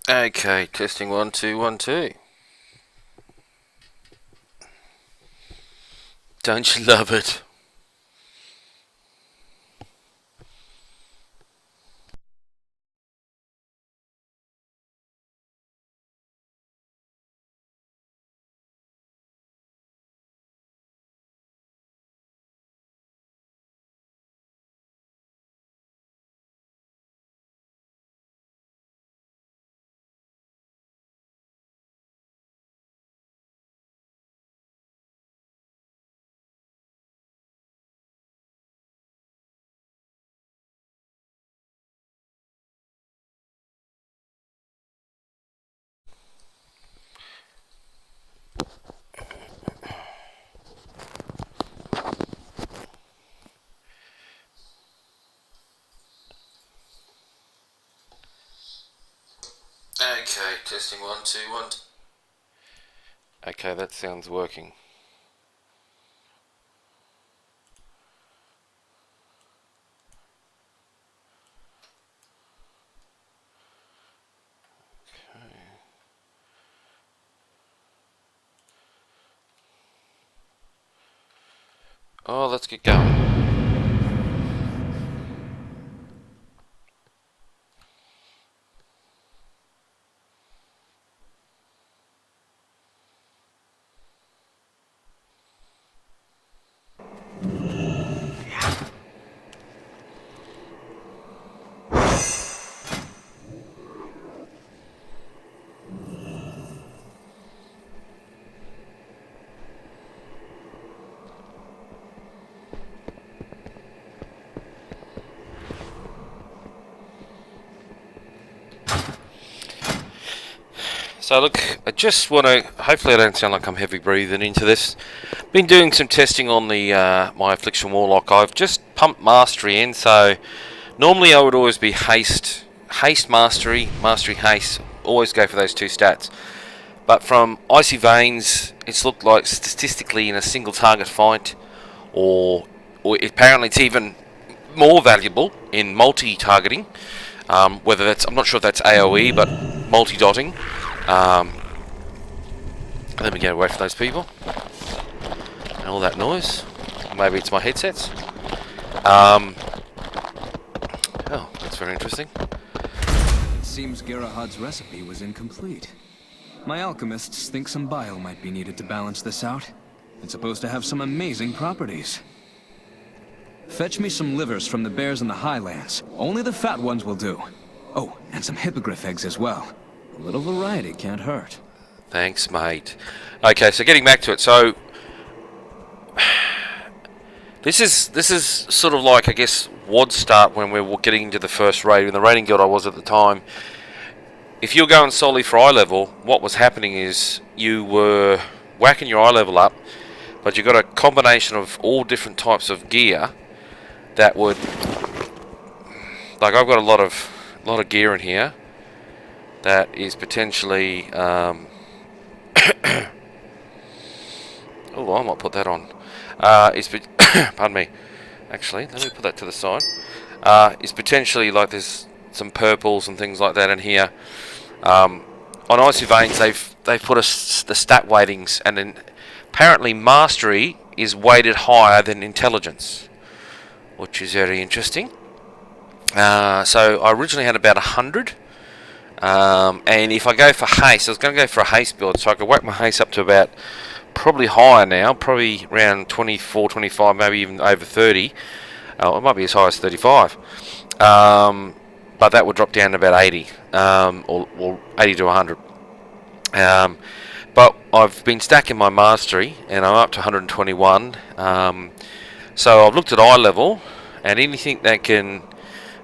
Okay, testing 1 2 1 2. Don't you love it? Okay, testing 1 2 1 2. Okay, that sounds working. Oh, let's get going. So look, I just want to, hopefully I don't sound like I'm heavy breathing into this. Been doing some testing on the my Affliction Warlock. I've just pumped Mastery in, so normally I would always be Haste Mastery, Mastery Haste, always go for those two stats. But from Icy Veins, it's looked like statistically in a single target fight, or apparently it's even more valuable in multi-targeting. Whether that's, I'm not sure if that's AoE, but multi-dotting. Let me get away from those people and all that noise. Maybe it's my headsets. Oh, that's very interesting. It seems Gerahad's recipe was incomplete. My alchemists think some bile might be needed to balance this out. It's supposed to have some amazing properties. Fetch me some livers from the bears in the highlands. Only the fat ones will do. Oh, and some hippogriff eggs as well. A little variety can't hurt. Thanks, mate. Okay, so getting back to it. So this is sort of like, I guess, WOD start when we were getting into the first raid. In the raiding guild I was at the time, if you're going solely for eye level, what was happening is you were whacking your eye level up, but you got a combination of all different types of gear that would, like, I've got a lot of gear in here that is potentially oh, I might put that on. Pardon me. Actually, let me put that to the side. It's potentially like there's some purples and things like that in here. On Icy Veins, they've put the stat weightings, and then apparently Mastery is weighted higher than Intelligence, which is very interesting. So I originally had about 100. And if I go for haste, I was going to go for a haste build, so I could whack my haste up to about, probably higher now, probably around 24, 25, maybe even over 30. It might be as high as 35. But that would drop down to about 80, or 80 to 100. But I've been stacking my mastery, and I'm up to 121. So I've looked at eye level, and anything that can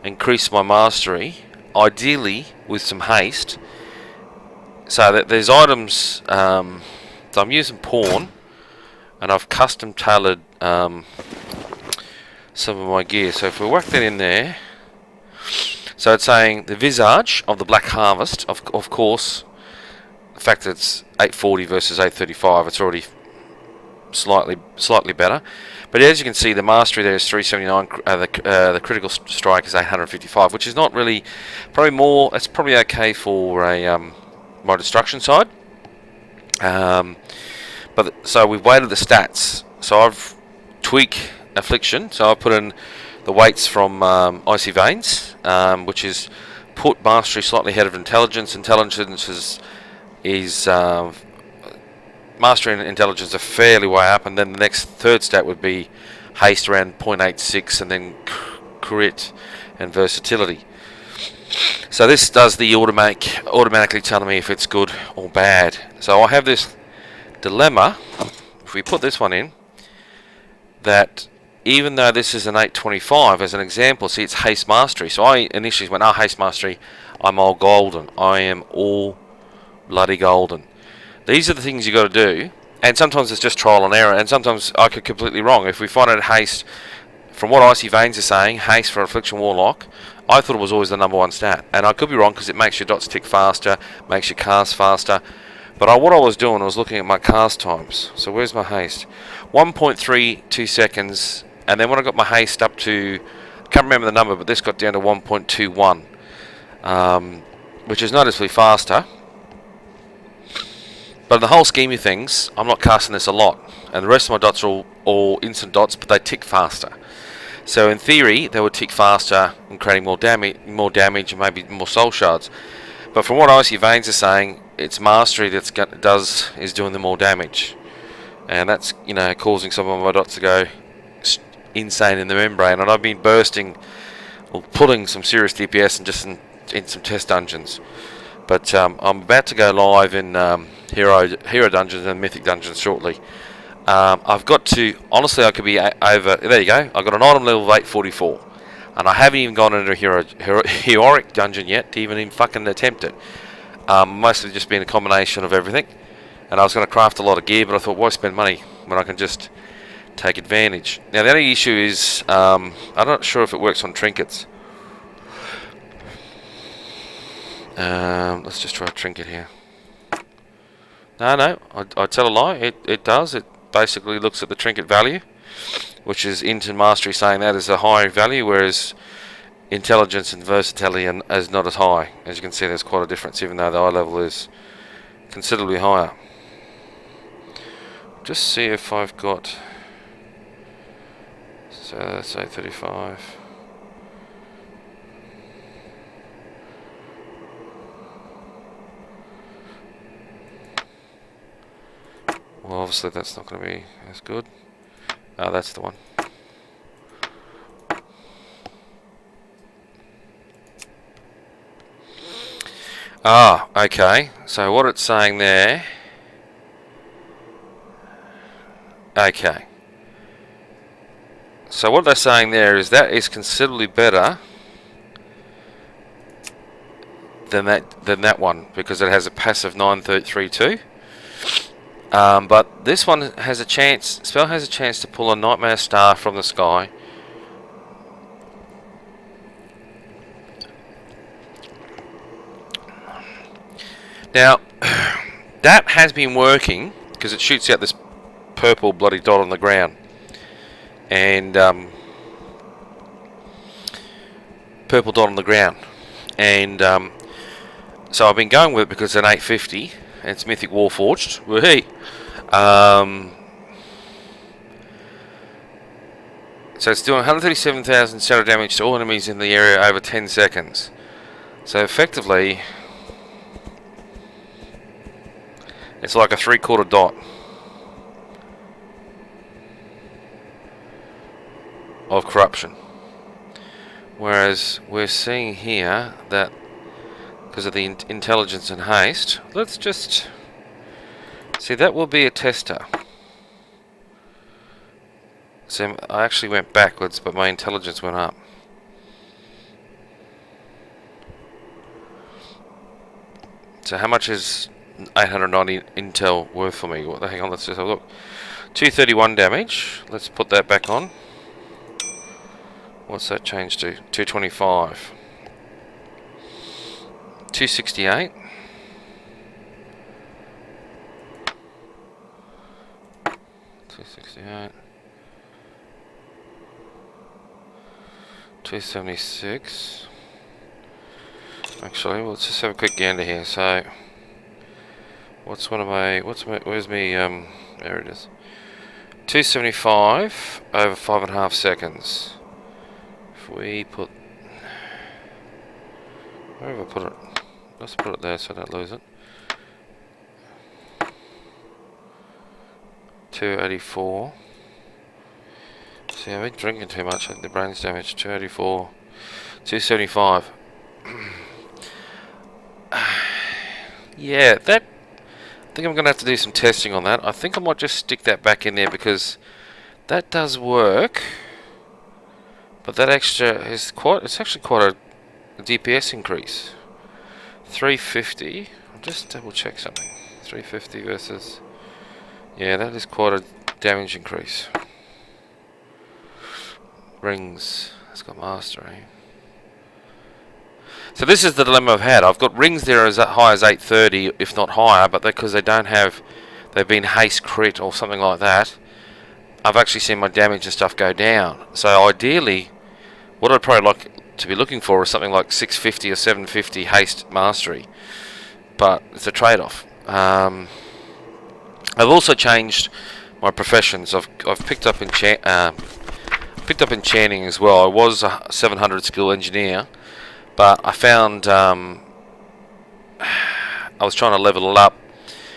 increase my mastery, ideally with some haste, so that there's items. So I'm using pawn, and I've custom tailored some of my gear. So if we work that in there, so it's saying the visage of the Black Harvest. Of course, the fact that it's 840 versus 835, it's already slightly better. But as you can see, the mastery there is 379. The critical strike is 855, which is not really, probably more. It's probably okay for a my destruction side. But so we've weighted the stats. So I've tweaked Affliction. So I've put in the weights from Icy Veins, which is put mastery slightly ahead of intelligence. Intelligence is mastery and intelligence are fairly way up, and then the next third stat would be haste around 0.86, and then crit and versatility. So this does the automatically telling me if it's good or bad. So I have this dilemma. If we put this one in, that even though this is an 825 as an example, see it's haste mastery. So I initially went, oh, haste mastery, I'm all golden. I am all bloody golden. These are the things you got to do, and sometimes it's just trial and error, and sometimes I could completely wrong. If we find out haste, from what Icy Veins is saying, haste for Affliction Warlock, I thought it was always the #1 stat, and I could be wrong because it makes your dots tick faster, makes your cast faster. But what I was doing, I was looking at my cast times. So where's my haste? 1.32 seconds, and then when I got my haste up to, I can't remember the number, but this got down to 1.21, which is noticeably faster. But in the whole scheme of things, I'm not casting this a lot, and the rest of my dots are all instant dots, but they tick faster. So in theory, they would tick faster and creating more damage, and maybe more soul shards. But from what Icy Veins are saying, it's mastery is doing the more damage, and that's causing some of my dots to go insane in the membrane. And I've been bursting, or pulling some serious DPS and just in some test dungeons. But I'm about to go live in hero dungeons and mythic dungeons shortly. I've got to, honestly, I could be over, there you go, I've got an item level of 844, and I haven't even gone into a heroic dungeon yet to even fucking attempt it. Mostly just been a combination of everything, and I was going to craft a lot of gear, but I thought, why spend money when I can just take advantage? Now the only issue is, I'm not sure if it works on trinkets. Let's just try a trinket here. No, I tell a lie. It does. It basically looks at the trinket value, which is int and mastery saying that is a high value, whereas intelligence and versatility is not as high. As you can see, there's quite a difference, even though the eye level is considerably higher. Just see if I've got. So that's 835. Well, obviously that's not going to be as good. Oh, that's the one. Ah, okay. So what it's saying there... Okay. So what they're saying there is that is considerably better than that one, because it has a passive 932. But this one has a chance. Spell has a chance to pull a Nightmare Star from the sky. Now, that has been working because it shoots out this purple bloody dot on the ground, and purple dot on the ground, and so I've been going with it because it's an 850. And it's Mythic Warforged. Woohoo! So it's doing 137,000 shadow damage to all enemies in the area over 10 seconds. So effectively, it's like a 3/4 dot of corruption. Whereas we're seeing here that because of the intelligence and haste, let's just see, that will be a tester. So I actually went backwards, but my intelligence went up. So how much is 890 intel worth for me? Hang on, let's just have a look. 231 damage. Let's put that back on. What's that change to? 225. 268. 268. 276. Actually, let's just have a quick gander here. So, where's me, there it is. 275 over 5.5 seconds. If we put, where have I put it? Let's put it there so I don't lose it. 284. See, I've been drinking too much. I think the brain's damaged. 284. 275. Yeah, that. I think I'm going to have to do some testing on that. I think I might just stick that back in there because that does work. But that extra is quite. It's actually quite a DPS increase. 350. I'll just double check something. 350 versus. Yeah, that is quite a damage increase. Rings. It's got mastery. So this is the dilemma I've had. I've got rings there as high as 830, if not higher, but because they don't have, they've been haste crit or something like that, I've actually seen my damage and stuff go down. So ideally, what I'd probably like to be looking for is something like 650 or 750 haste mastery. But it's a trade-off. I've also changed my professions. I've picked up enchanting as well. I was a 700 skill engineer, but I found I was trying to level it up,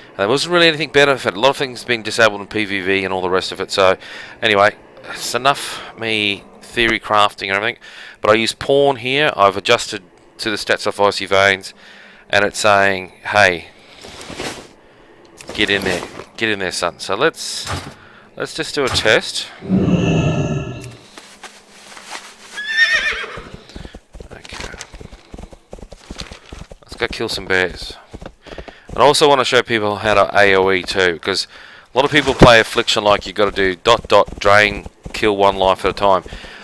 and there wasn't really anything better. A lot of things being disabled in PvV and all the rest of it. So anyway, it's enough me theory crafting and everything. But I use pawn here. I've adjusted to the stats of Icy Veins, and it's saying, "Hey, get in there, son." So let's just do a test. Go kill some bears. And I also want to show people how to AoE too, because a lot of people play Affliction like you've got to do ... drain, kill one life at a time.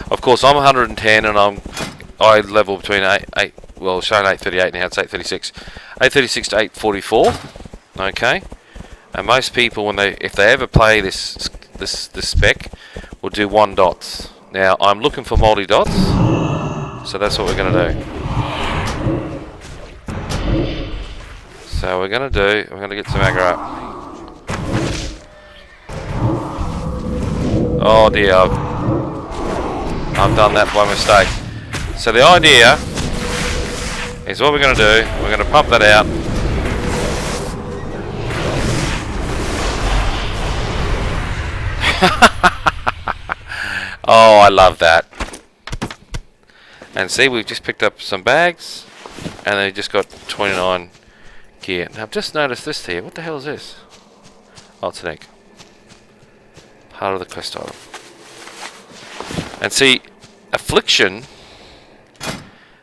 Of course, I'm 110 and I level between 8 well, showing 838 now, it's 836. 836 to 844. Okay. And most people, if they ever play this spec, will do 1 dots. Now I'm looking for multi dots, so that's what we're gonna do. So we're going to get some aggro up. Oh dear, I've done that by mistake. So the idea is what we're going to do, we're going to pump that out. Oh, I love that. And see, we've just picked up some bags, and they just got 29 gear. Now I've just noticed this here. What the hell is this? Oh, it's an egg. Part of the quest item. And see, Affliction,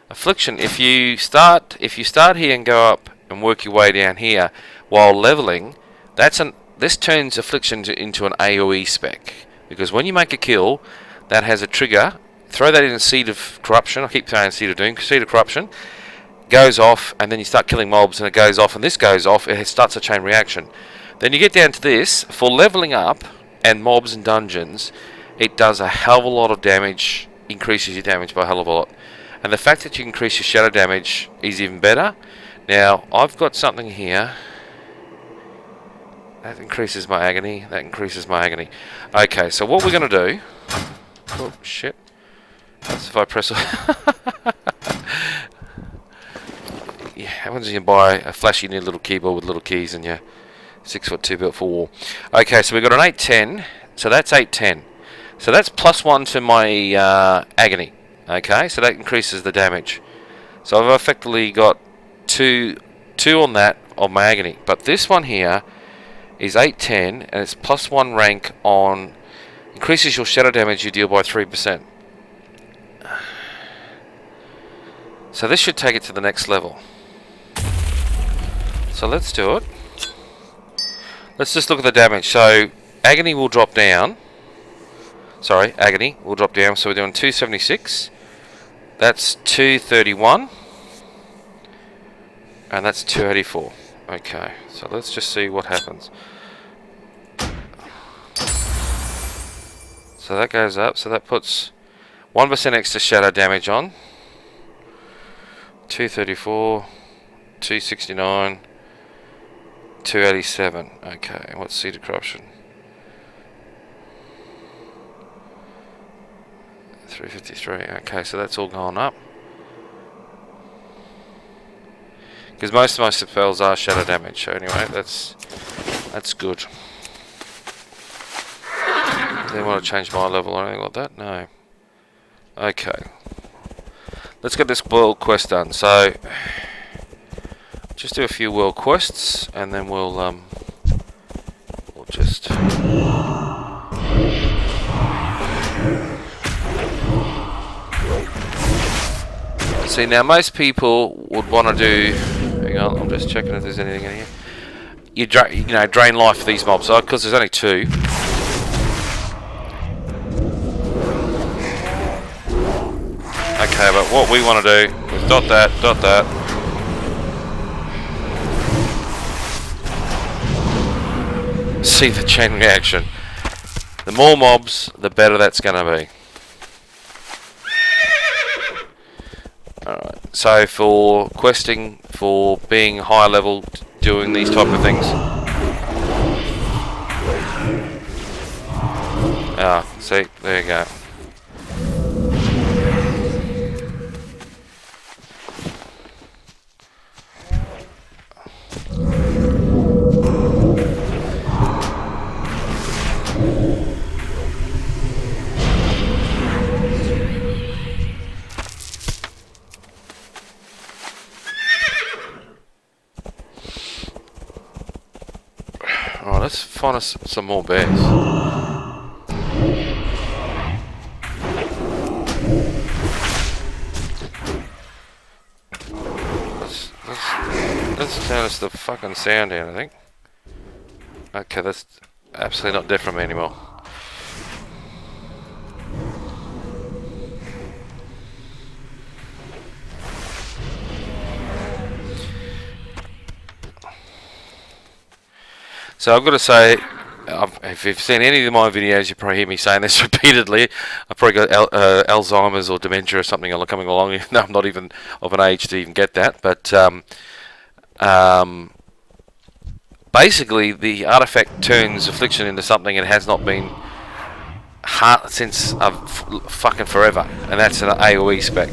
if you start here and go up and work your way down here while leveling, this turns Affliction into an AoE spec. Because when you make a kill, that has a trigger. Throw that in a Seed of Corruption. I keep saying Seed of Doom, Seed of Corruption. Goes off, and then you start killing mobs, and it goes off, and this goes off. It starts a chain reaction. Then you get down to this for leveling up and mobs and dungeons. It does a hell of a lot of damage, increases your damage by a hell of a lot, and the fact that you increase your shadow damage is even better. Now I've got something here that increases my agony. That increases my agony. Okay, so what we're gonna do? Oh shit! That's if I press. Yeah, happens when you buy a flashy new little keyboard with little keys and your 6'2" built for war. Okay, so we've got an 810, so that's 810. So that's +1 to my agony. Okay, so that increases the damage. So I've effectively got two on that of my agony. But this one here is 810, and it's +1 rank on increases your shadow damage you deal by 3%. So this should take it to the next level. So let's do it. Let's just look at the damage. So agony will drop down. Sorry, agony will drop down. So we're doing 276. That's 231. And that's 284. Okay, so let's just see what happens. So that goes up. So that puts 1% extra shadow damage on. 234, 269, 287. Okay, what's Seed of Corruption? 353. Okay, so that's all gone up. Because most of my spells are shadow damage. So anyway, that's good. Do they want to change my level or anything like that? No. Okay. Let's get this world quest done. So just do a few world quests, and then we'll just see. Now most people would want to do. Hang on, I'm just checking if there's anything in here. You drain life for these mobs, because there's only 2. Okay, but what we want to do is dot that. See the chain reaction. The more mobs, the better that's going to be. Alright, so for questing, for being high level, doing these type of things. Ah, see, there you go. Alright, let's find us some more bears. Let's turn us the fucking sound down, I think. Okay, that's absolutely not different from me anymore. So I've got to say, if you've seen any of my videos, you probably hear me saying this repeatedly. I've probably got Alzheimer's or dementia or something coming along. No, I'm not even of an age to even get that. But basically, the artifact turns Affliction into something it has not been since fucking forever, and that's an AoE spec.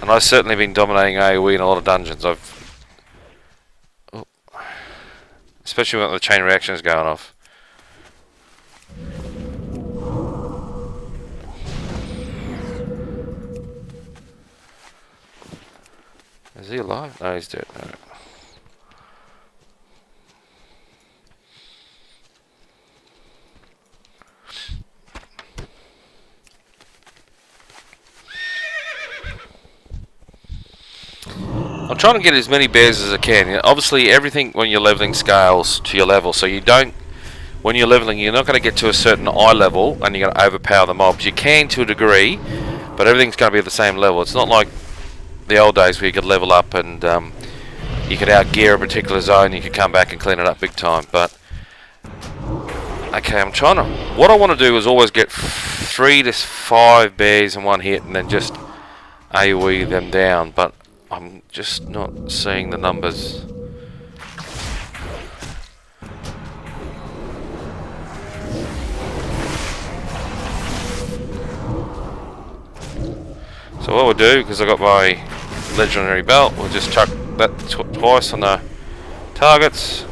And I've certainly been dominating AoE in a lot of dungeons. Especially when the chain reaction is going off. Is he alive? No, he's dead. No. I'm trying to get as many bears as I can. Obviously, everything when you're leveling scales to your level, so you don't. When you're leveling, you're not going to get to a certain eye level, and you're going to overpower the mobs. You can to a degree, but everything's going to be at the same level. It's not like the old days where you could level up and you could outgear a particular zone. You could come back and clean it up big time. But okay, I'm trying to. What I want to do is always get 3 to 5 bears in one hit, and then just AoE them down. But I'm just not seeing the numbers. So what we'll do, because I got my legendary belt, we'll just chuck that twice on the targets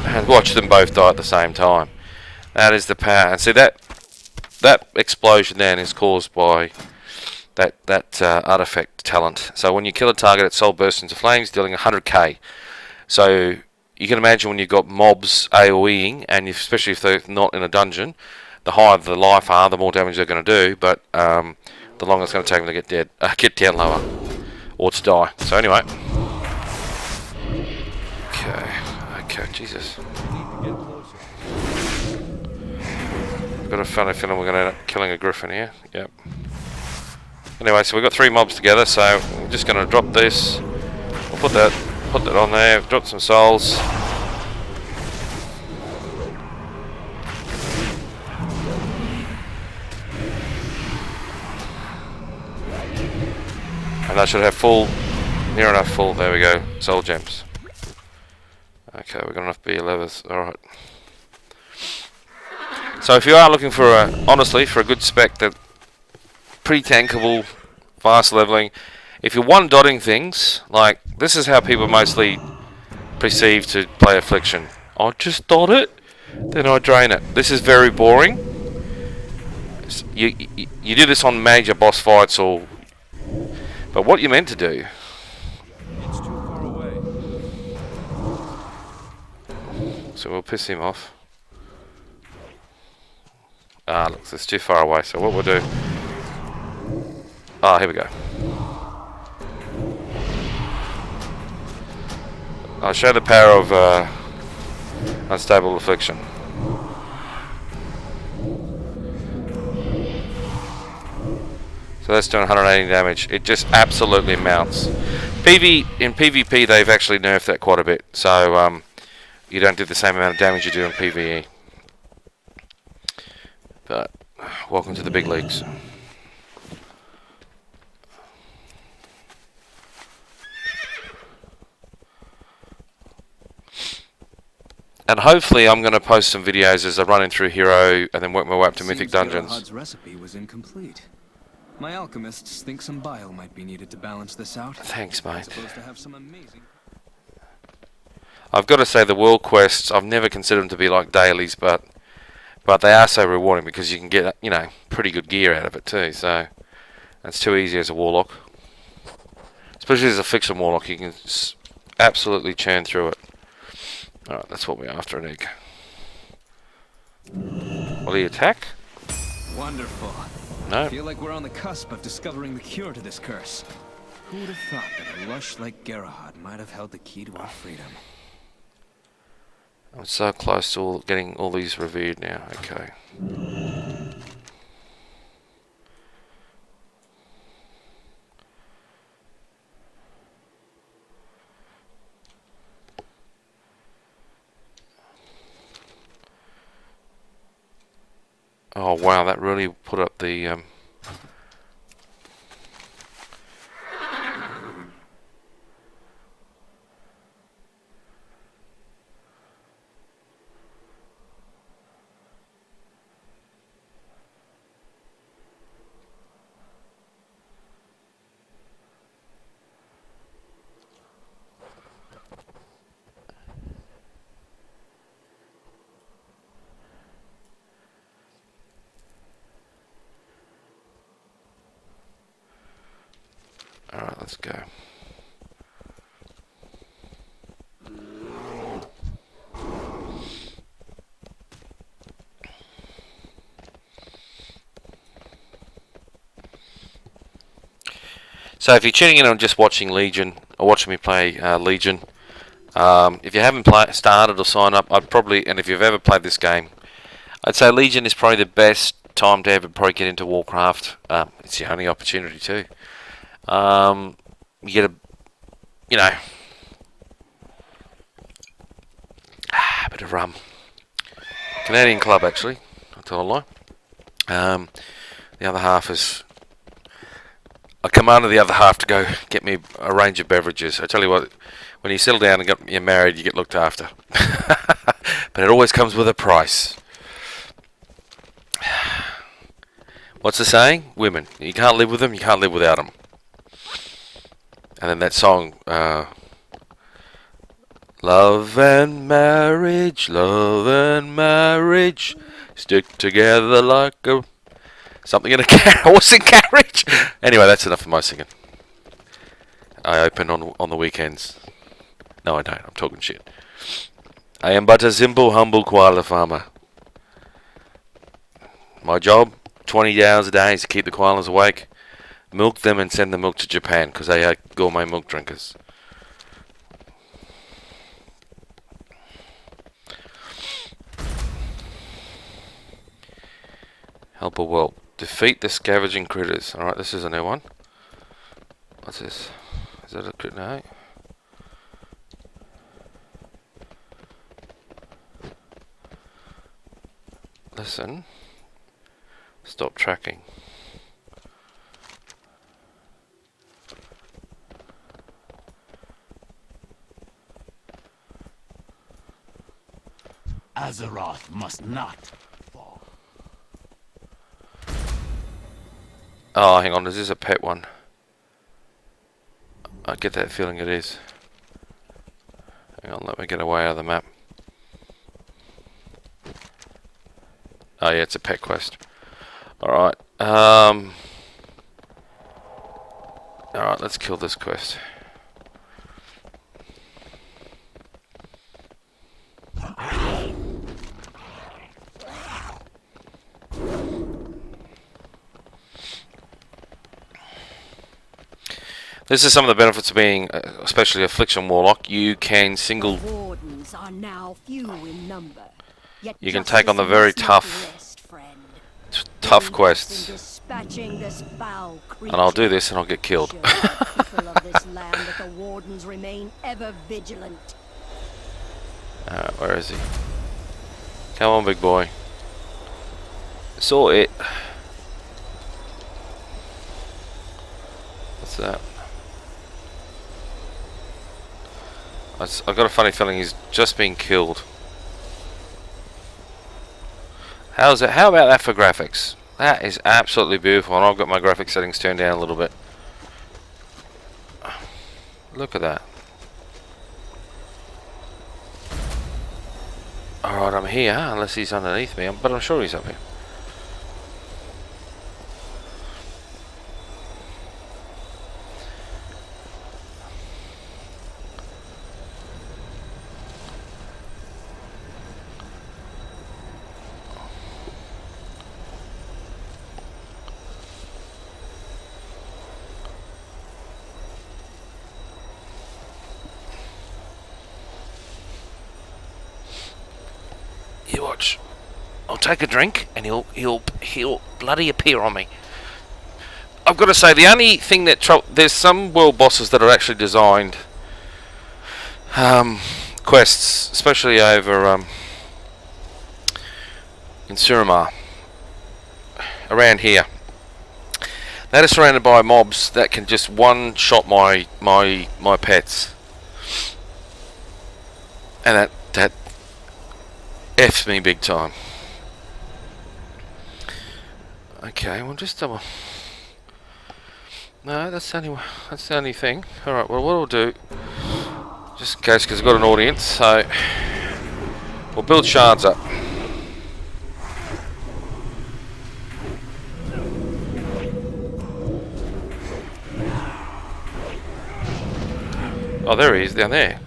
and watch them both die at the same time. That is the power. And see that explosion then is caused by that artifact talent. So when you kill a target, its soul bursts into flames, dealing 100k. So you can imagine when you've got mobs AoEing, and especially if they're not in a dungeon, the higher the life are, the more damage they're going to do. But the longer it's going to take them to get down lower or to die. So anyway, okay, Jesus. I've got a funny feeling we're going to end up killing a griffin here. Yep. Anyway, so we've got 3 mobs together, so we're just going to drop this. We'll put that on there, drop some souls. And I should have full, near enough full. There we go. Soul gems. Okay, we've got enough beer levers. Alright. So if you are looking for honestly, for a good spec that pretty tankable, fast leveling, if you're one-dotting things, like, this is how people mostly perceive to play Affliction. I just dot it, then I drain it. This is very boring. You do this on major boss fights, or, but what you're meant to do. It's too far away. So we'll piss him off. Ah, look, it's too far away. So what we'll do? Ah, here we go. I'll show the power of unstable Affliction. So that's doing 180 damage. It just absolutely mounts. In PvP, they've actually nerfed that quite a bit. So you don't do the same amount of damage you do in PvE. But welcome to the big leagues. And hopefully I'm going to post some videos as I'm running through Hero and then work my way up to Mythic Dungeons. Gerahard's recipe was incomplete. My alchemists think some bile might be needed to balance this out. Thanks, mate. Supposed to have some amazing... I've got to say the world quests, I've never considered them to be like dailies, but they are so rewarding because you can get, you know, pretty good gear out of it too. So that's too easy as a Warlock. Especially as a Affliction Warlock, you can absolutely churn through it. Alright, that's what we're after, an egg. Will he attack? Wonderful. No. I feel like we're on the cusp of discovering the cure to this curse. Who would have thought that a lush like Gerahard might have held the key to our freedom? I'm so close to getting all these revered now. Okay. Oh wow, that really put up the Alright, let's go. So if you're tuning in on just watching Legion, or watching me play Legion, if you haven't started or signed up, I'd probably, and if you've ever played this game, I'd say Legion is probably the best time to ever probably get into Warcraft. It's the only opportunity too. You get a, you know, a bit of rum. Canadian club, actually. I'll tell a lie. The other half is, I commanded the other half to go get me a range of beverages. I tell you what, when you settle down and you're married, you get looked after. But it always comes with a price. What's the saying? Women. You can't live with them, you can't live without them. And then that song, love and marriage, stick together like a, something in a horse and carriage. Anyway, that's enough of my singing. I open on the weekends. No, I don't. I'm talking shit. I am but a simple, humble koala farmer. My job, 20 hours a day, is to keep the koalas awake, milk them and send the milk to Japan, because they are gourmet milk drinkers. Help a world. Defeat the scavenging critters. Alright, this is a new one. What's this? Is that a crit? No. Listen. Stop tracking. Azeroth must not fall. Oh, hang on, is this a pet one? I get that feeling it is. Hang on, let me get away out of the map. Oh yeah, it's a pet quest. Alright, alright, let's kill this quest. This is some of the benefits of being, especially Affliction Warlock. You can single... The wardens are now few in number. Yet You can take on the justice very must not tough rest, friend. tough Aid us quests. in dispatching this foul And I'll do creature. this and I'll get killed. Show the people of this land that the wardens remain ever vigilant. Where is he? Come on, big boy. Saw it. What's that? I've got a funny feeling he's just been killed. How's it? How about that for graphics? That is absolutely beautiful, and I've got my graphic settings turned down a little bit. Look at that. Alright, I'm here, unless he's underneath me, but I'm sure he's up here. You watch. I'll take a drink and he'll bloody appear on me. I've got to say, the only thing that there's some world bosses that are actually designed quests, especially over in Suramar, around here. That is surrounded by mobs that can just one-shot my pets, and that F's me big time. Okay, we'll just double. No, that's the only thing. All right. Well, what we'll do, just in case, because I've got an audience, so we'll build shards up. Oh, there he is, down there.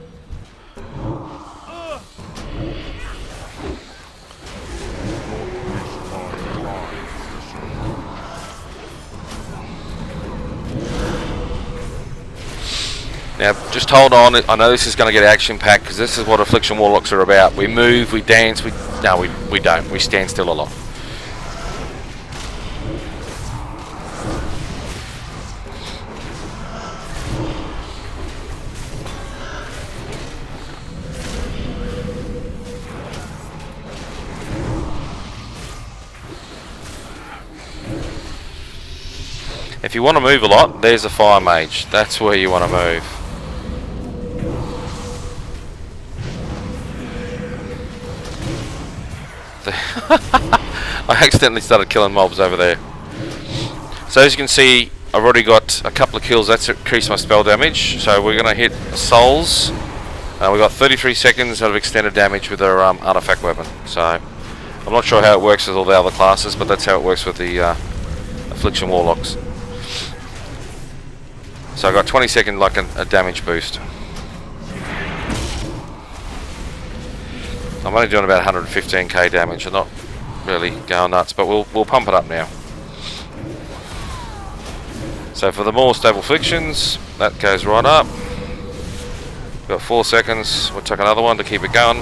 Now, just hold on. I know this is going to get action-packed because this is what Affliction Warlocks are about. We move, we dance, we don't. We stand still a lot. If you want to move a lot, there's a fire mage. That's where you want to move. I accidentally started killing mobs over there. So as you can see, I've already got a couple of kills. That's increased my spell damage. So we're going to hit souls. We've got 33 seconds of extended damage with our artifact weapon. So I'm not sure how it works with all the other classes, but that's how it works with the Affliction Warlocks. So I got 20 second like a damage boost. I'm only doing about 115k damage. I'm not really going nuts, but we'll pump it up now. So for the more stable afflictions, that goes right up. We've got 4 seconds. We'll take another one to keep it going.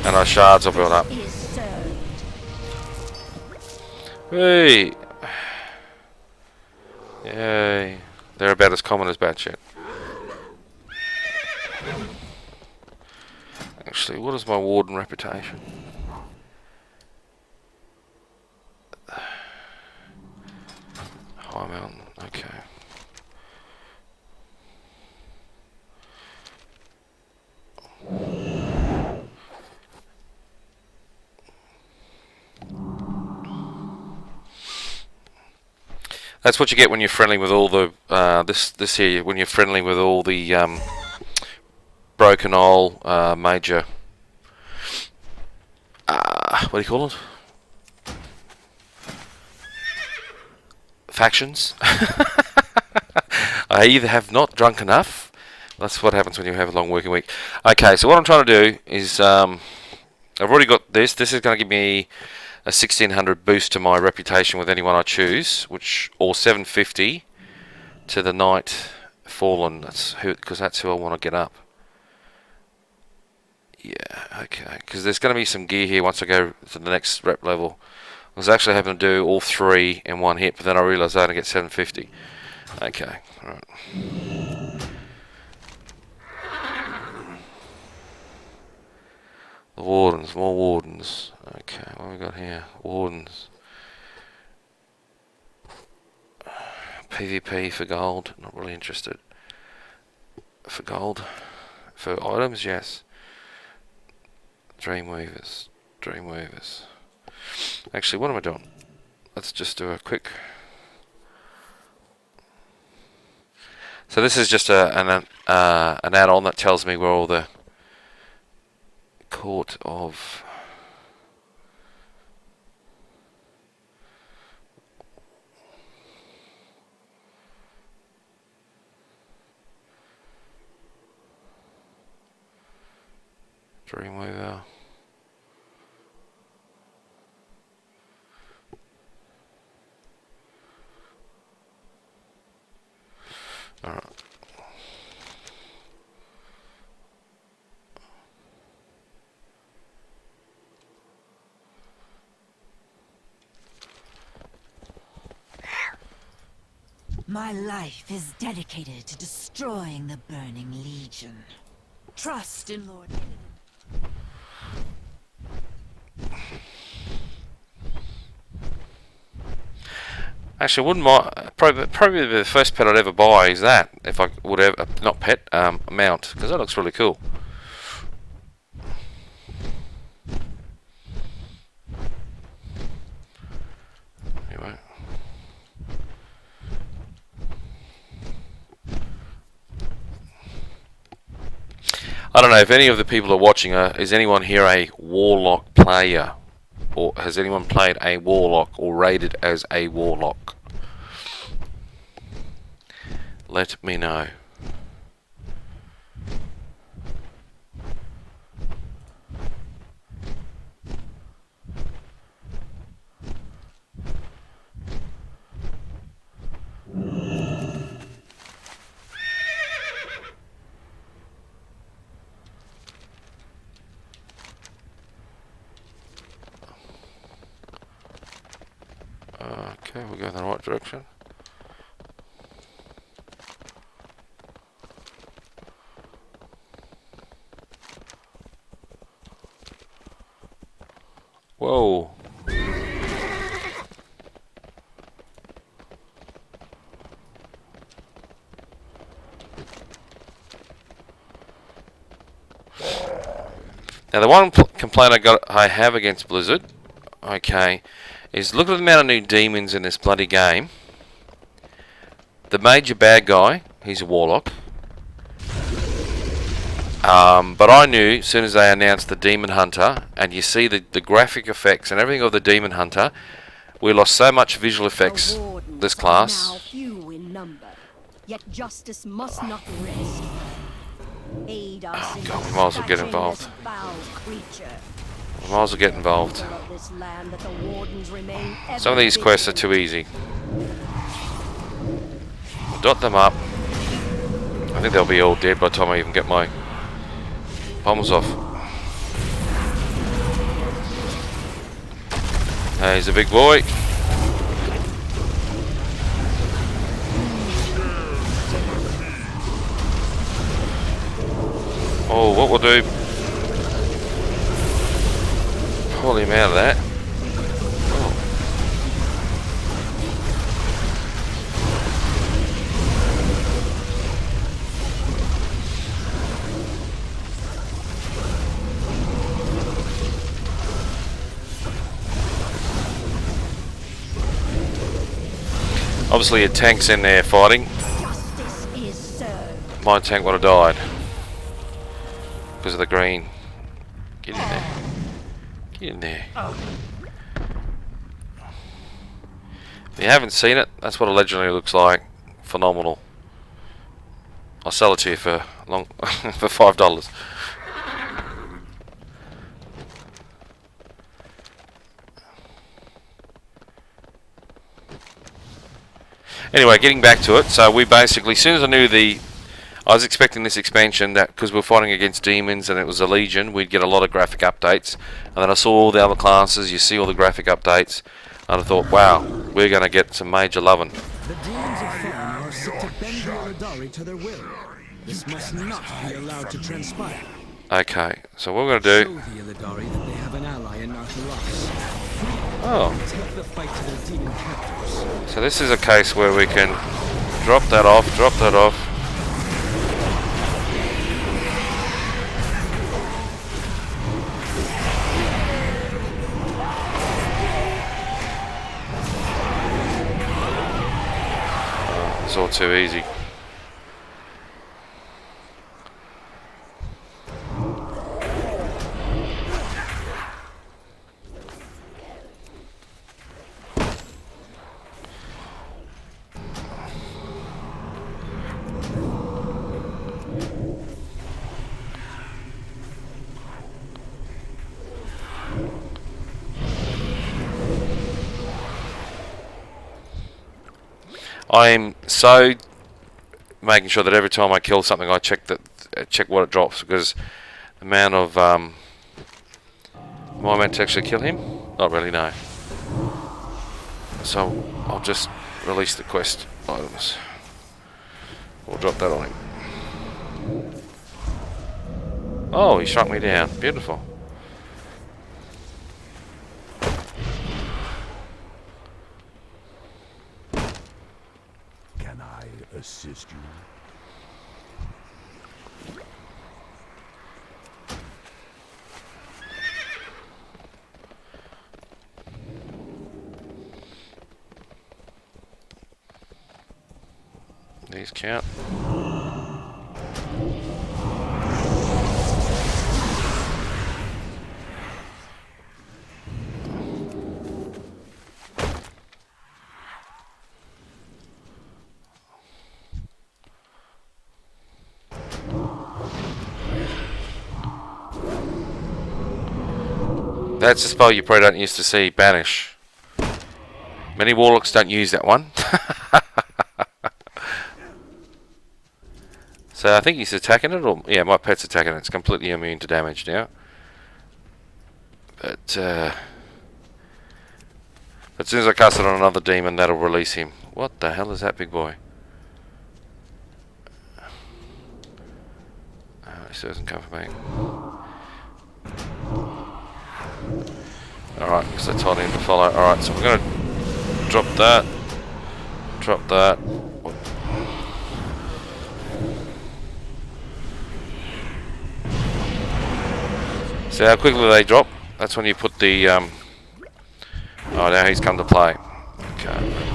And our shards will build up. Hey! Yay. They're about as common as bad shit. Actually, what is my warden reputation? High mountain, okay. That's what you get when you're friendly with all the this here. When you're friendly with all the broken old major. What do you call it? Factions. I either have not drunk enough. That's what happens when you have a long working week. Okay, so what I'm trying to do is I've already got this. This is going to give me a 1600 boost to my reputation with anyone I choose, or 750 to the Knight Fallen. Because that's who I want to get up. Yeah, okay. Because there's going to be some gear here once I go to the next rep level. I was actually having to do all 3 in one hit, but then I realised I only get 750. Okay, alright. The Wardens, more Wardens. Okay, what have we got here? Wardens. PvP for gold, not really interested. For gold. For items, yes. Dreamweavers. Dreamweavers. Actually, what am I doing? Let's just do a quick... So this is just an add-on that tells me where all the Court of... Dreamweaver. Alright. My life is dedicated to destroying the Burning Legion. Trust in Lord. Actually, I wouldn't mind. Probably the first pet I'd ever buy is that. If I would ever, not pet, mount, because that looks really cool. Anyway. I don't know if any of the people are watching. Is anyone here a Warlock player? Or has anyone played a Warlock or raided as a Warlock? Let me know. Okay, we're going in the right direction. Whoa. Now the one complaint I have against Blizzard, okay, is look at the amount of new demons in this bloody game. The major bad guy, he's a Warlock. But I knew as soon as they announced the Demon Hunter, and you see the graphic effects and everything of the Demon Hunter, we lost so much visual effects this class. Now few in number, yet justice must not rest. Aid us in God, we might as well get dispatching involved. this foul creature. We might as well get involved. Of this land that the wardens remain ever Some of these quests are too easy. We'll dot them up. I think they'll be all dead by the time I even get my bombs off. He's a big boy. Oh, what we'll do? Pull him out of that. I Obviously a tank's in there fighting. Justice is served. My tank would have died because of the green. Get in there. Get in there. If you haven't seen it, that's what a legendary looks like. Phenomenal. I'll sell it to you for for $5. Anyway, getting back to it, so we basically, as soon as I knew I was expecting this expansion, that because we're fighting against demons and it was a legion, we'd get a lot of graphic updates. And then I saw all the other classes, you see all the graphic updates, and I thought, wow, we're going to get some major loving. The demons of Thorn are set to bend the Eldari to their will. This must not be allowed to transpire. Okay, so what we're going to do... Show the Eldari that they have an ally in Nartheros. Oh, Take the fight to their demon captors. so this is a case where we can drop that off, drop that off. It's all too easy. I'm so making sure that every time I kill something I check what it drops, because the amount of am I meant to actually kill him? Not really, no. So I'll just release the quest items. We'll drop that on him. Oh, he shrunk me down. Beautiful. Can I assist you? These count. That's a spell you probably don't used to see, Banish. Many Warlocks don't use that one. So I think he's attacking it, or yeah, my pet's attacking it. It's completely immune to damage now. But as soon as I cast it on another demon, that'll release him. What the hell is that, big boy? He still doesn't come for me. Alright, because I told him to follow. Alright, so we're going to drop that. Drop that. See how quickly they drop? That's when you put the... Oh, now he's come to play. Okay.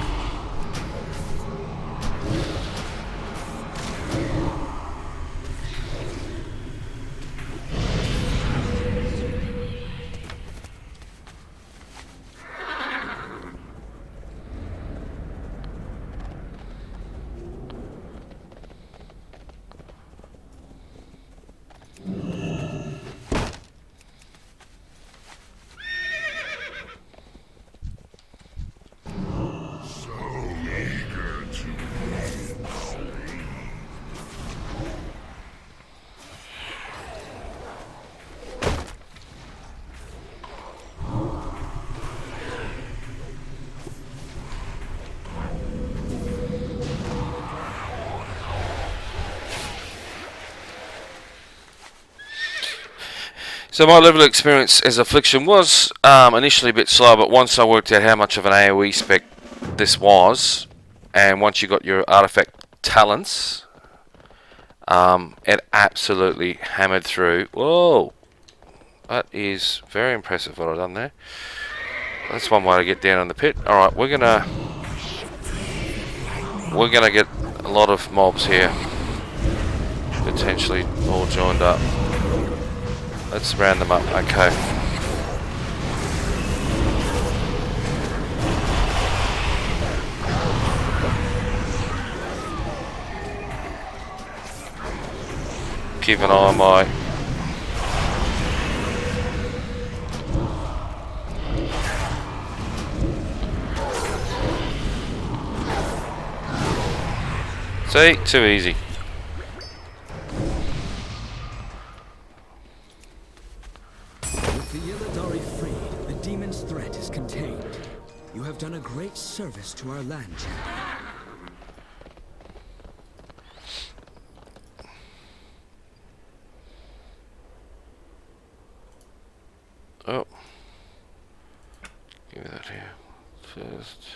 So my level of experience as Affliction was initially a bit slow, but once I worked out how much of an AoE spec this was, and once you got your artifact talents, it absolutely hammered through. Whoa! That is very impressive what I've done there. That's one way to get down in the pit. Alright, we're gonna... we're going to get a lot of mobs here. Potentially all joined up. Let's round them up. Okay. Keep an eye on my... See? Too easy. With the Illidari freed, the demon's threat is contained. You have done a great service to our land. Oh. Give me that here. First.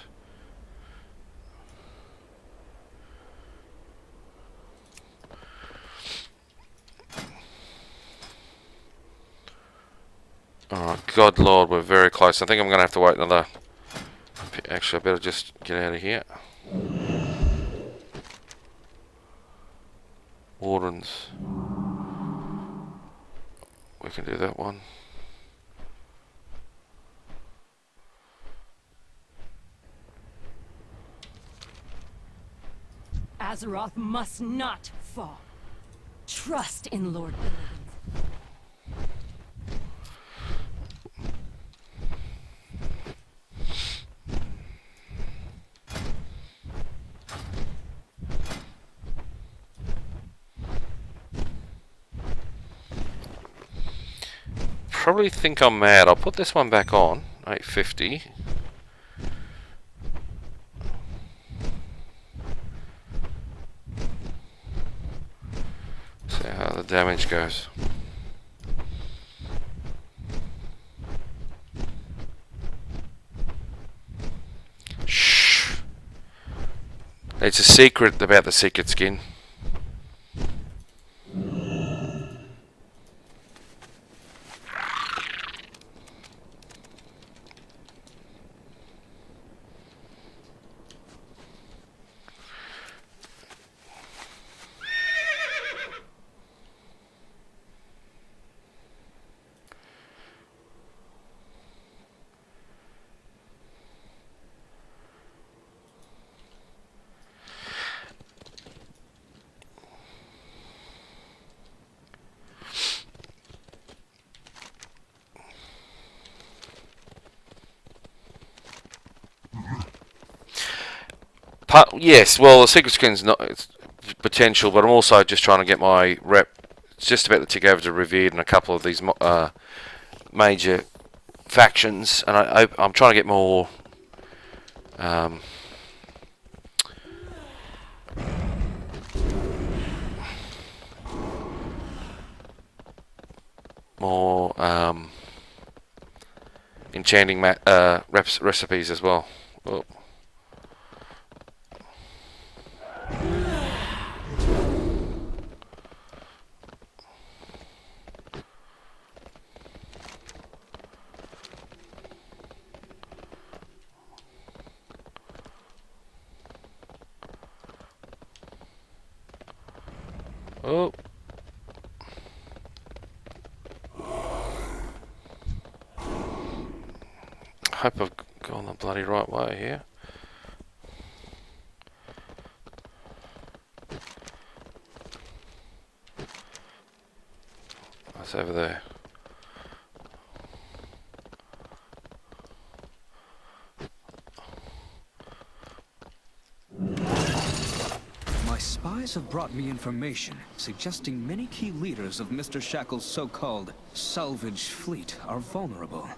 Oh, God Lord, we're very close. I think I'm going to have to wait another... Actually, I better just get out of here. Wardens. We can do that one. Azeroth must not fall. Trust in Lord Illidan. Probably think I'm mad. I'll put this one back on. 850. See how the damage goes. Shh. It's a secret about the secret skin. Yes, well, the secret skin's not it's potential, but I'm also just trying to get my rep. It's just about to tick over to Revered and a couple of these major factions, and I'm trying to get more. Enchanting recipes as well. Oh. Oh. I hope I've gone the bloody right way here. That's over there. My spies have brought me information suggesting many key leaders of Mr. Shackle's so-called salvage fleet are vulnerable.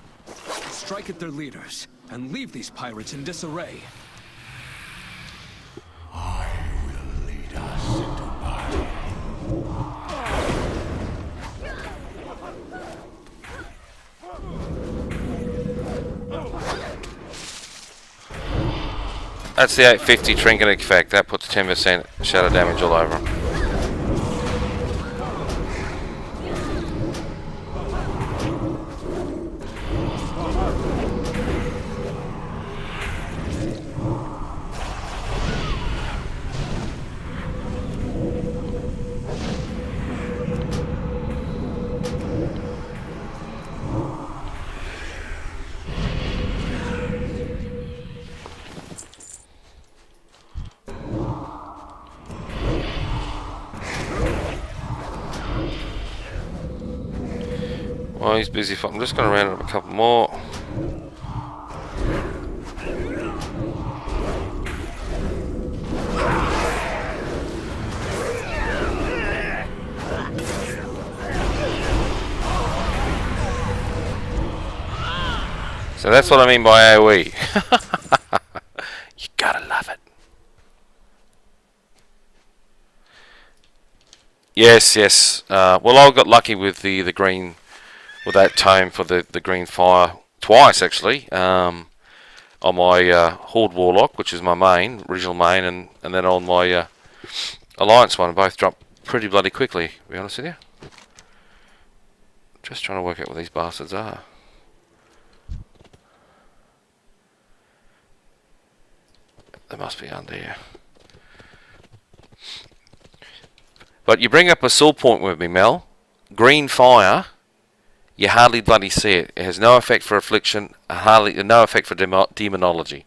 Strike at their leaders and leave these pirates in disarray. I will lead us into battle. That's the 850 trinket effect. That puts 10% shadow damage all over them. Well, he's busy. I'm just going to round up a couple more. So that's what I mean by AoE. You gotta love it. Yes, yes. Well, I got lucky with the green, with that tome for the green fire twice actually. On my Horde Warlock, which is my main, original main, and then on my Alliance one, both dropped pretty bloody quickly, to be honest with you. Just trying to work out what these bastards are. They must be under here. But you bring up a sore point with me, Mel. Green fire, you hardly bloody see it. It has no effect for Affliction, no effect for Demonology.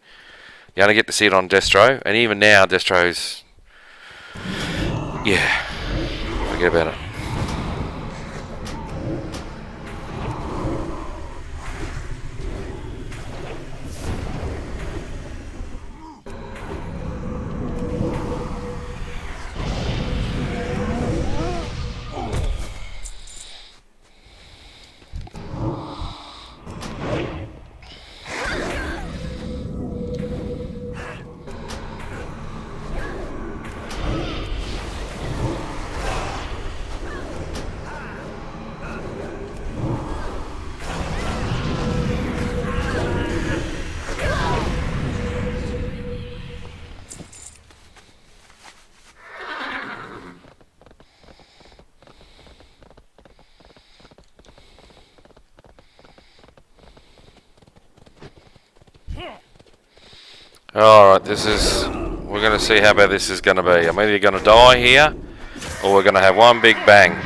You only get to see it on Destro, and even now Destro's... yeah, forget about it. Alright, we're going to see how bad this is going to be. I'm either going to die here, or we're going to have one big bang.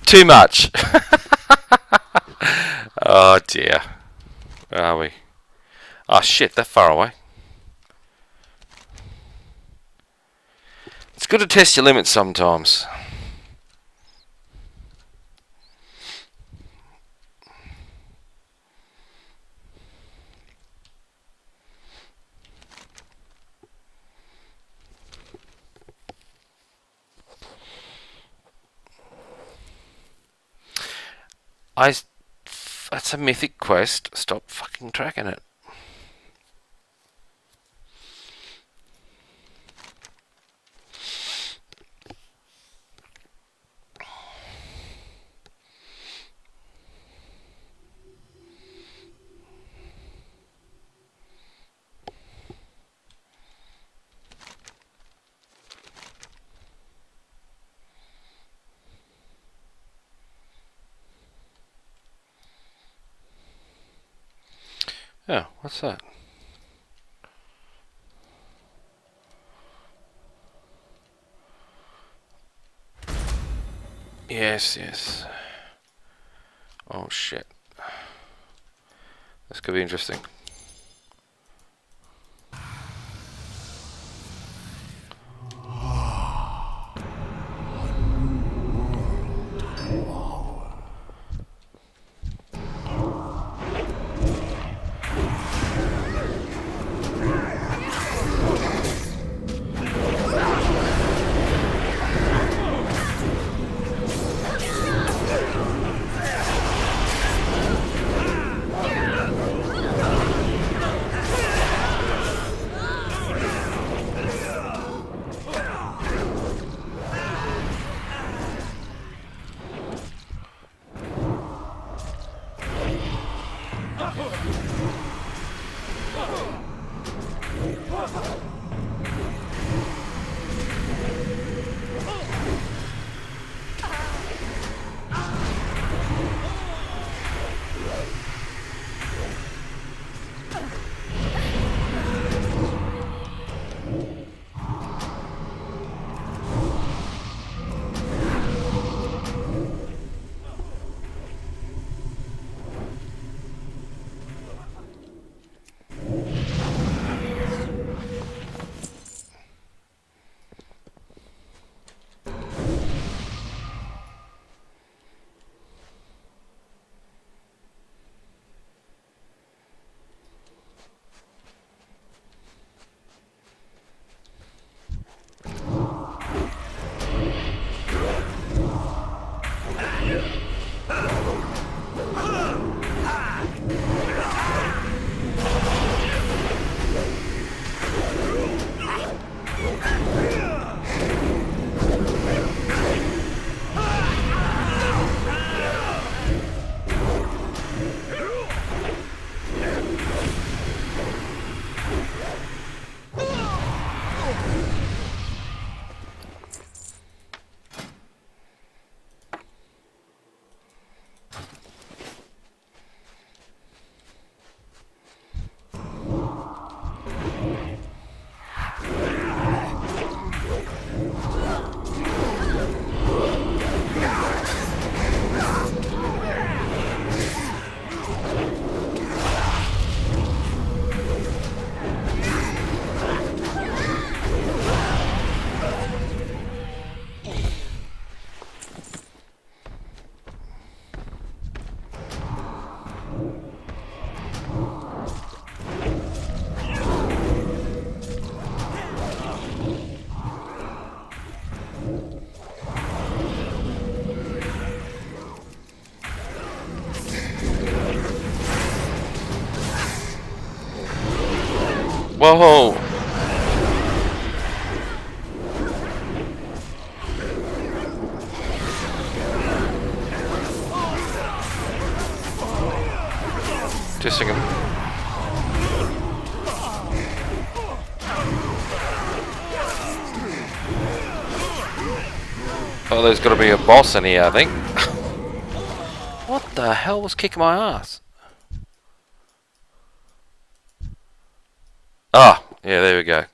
Too much. Oh dear. Where are we? Oh shit, that far away. It's good to test your limits sometimes. That's a mythic quest. Stop fucking tracking it. Oh, what's that? Yes, yes. Oh shit. This could be interesting. Whoa! Just a second. Oh, there's got to be a boss in here, I think. What the hell was kicking my ass? Ah, yeah, there we go.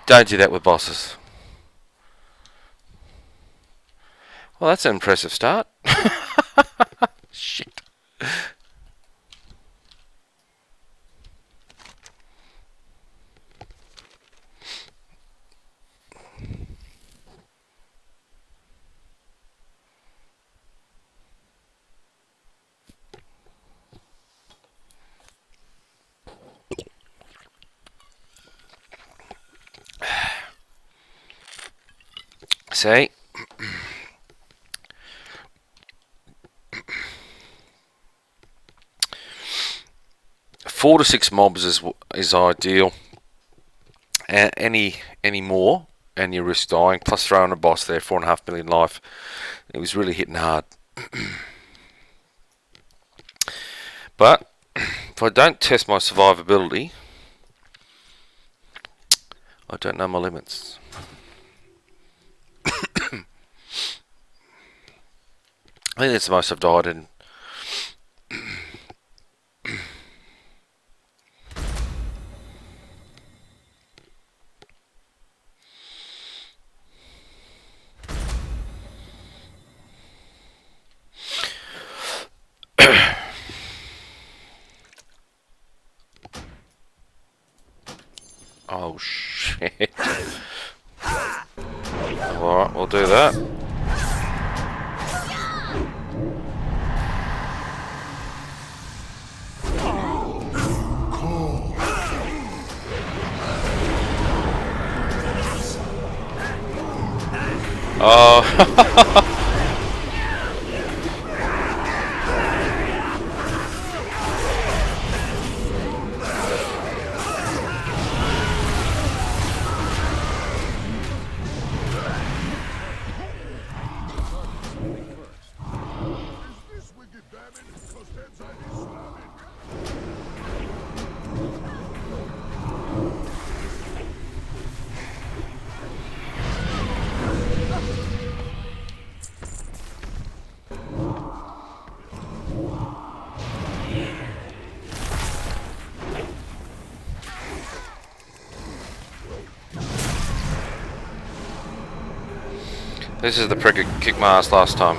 Don't do that with bosses. Well, that's an impressive start. Shit. See? 4 to 6 mobs is ideal. Any more, and you risk dying. Plus throwing a boss there, 4.5 million life. It was really hitting hard. But if I don't test my survivability, I don't know my limits. I think that's the most I've died in. Oh shit. Alright, we'll do that. Oh. This is the prick that kicked my ass last time.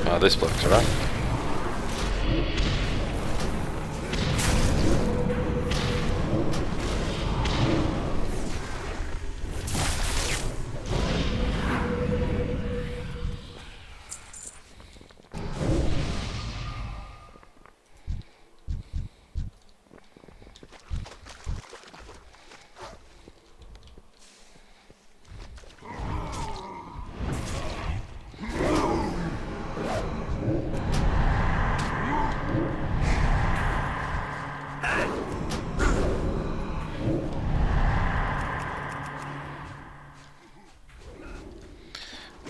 Oh, this bloke's alright.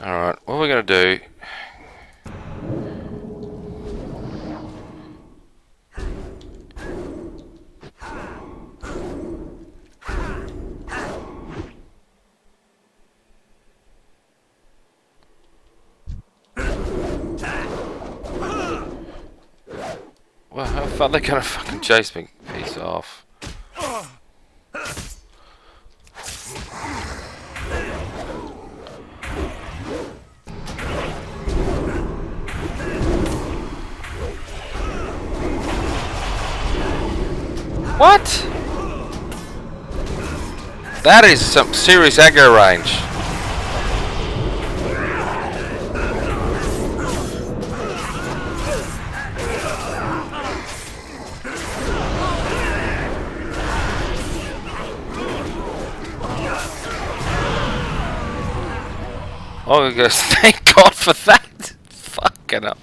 Alright, what we're going to do... Well, how far they're going to fucking chase me? Piece off. What? That is some serious aggro range. Oh, I guess thank God for that. Fucking hell.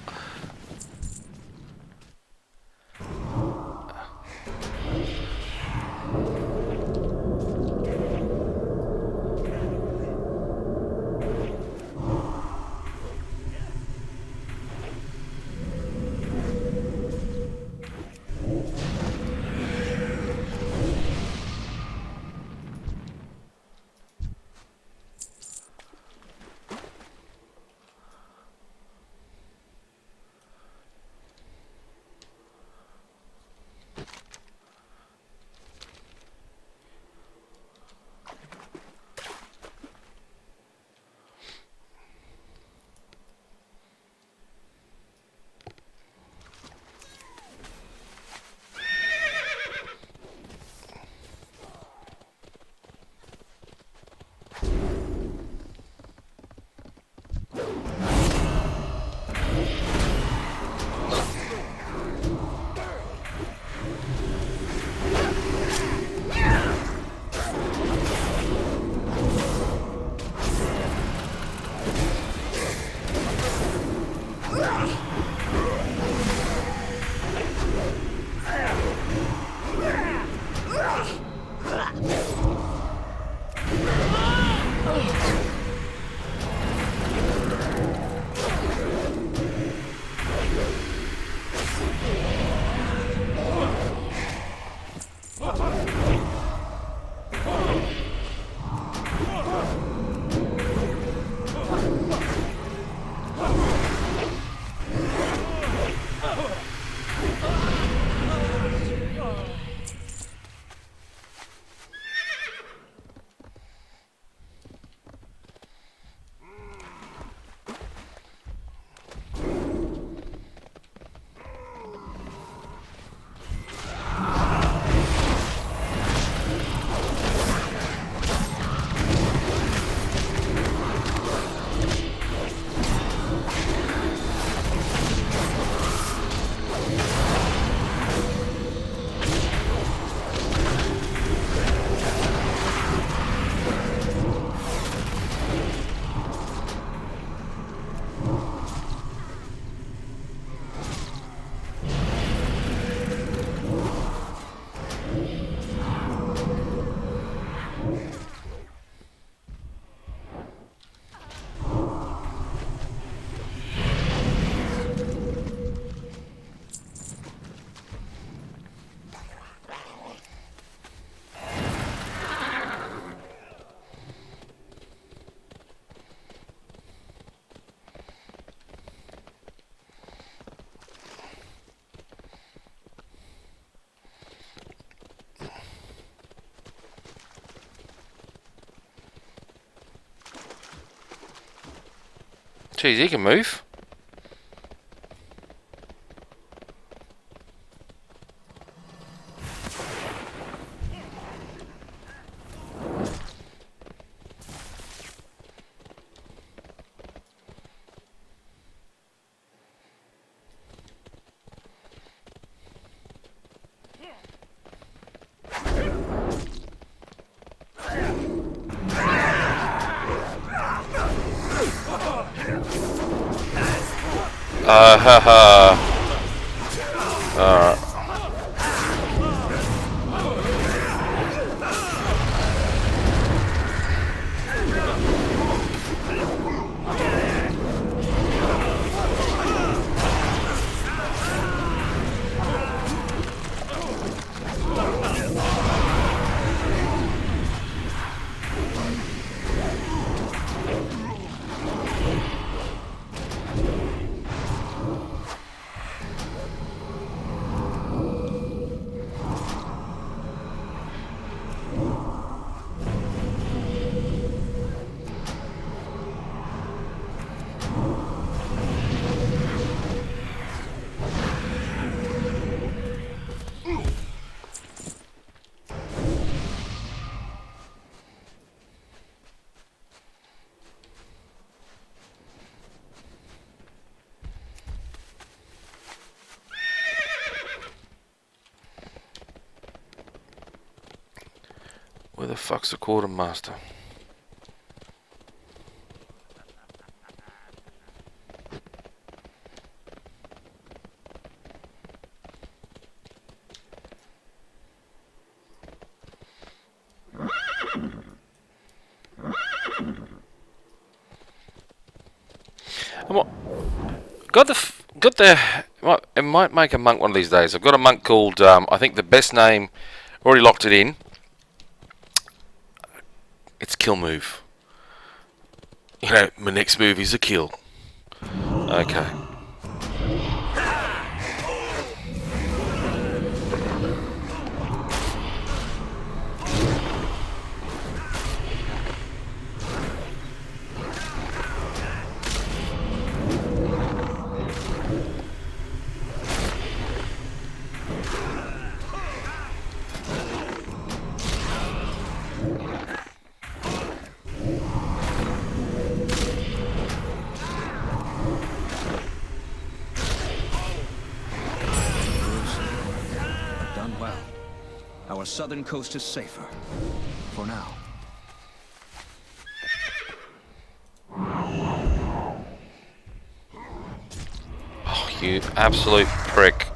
Jeez, he can move. Haha. Alright. Where the fuck's the quartermaster? Got the. It might make a monk one of these days. I've got a monk called. I think the best name. Already locked it in. It's kill move. You know, my next move is a kill. Okay. Done well. Our southern coast is safer. For now. Oh, you absolute prick.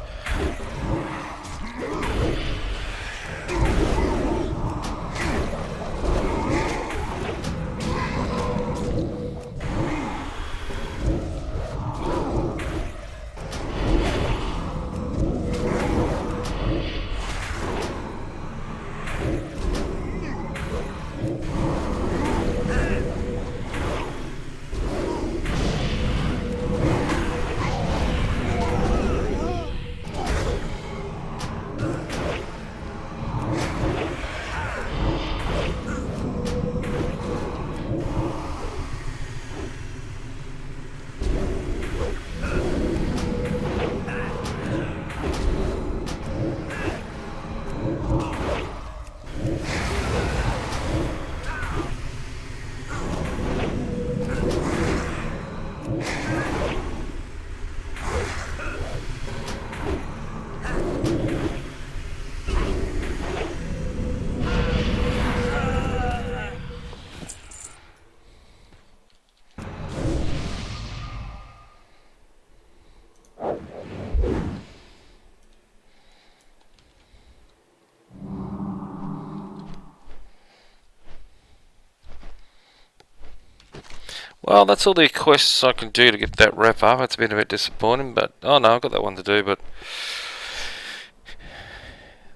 Well, that's all the quests I can do to get that wrap up. It's been a bit disappointing, but... Oh no, I've got that one to do, but...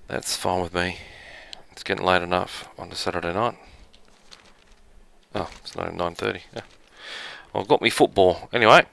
That's fine with me. It's getting late enough on a Saturday night. Oh, it's 9:30. Yeah. Well, I've got me football. Anyway,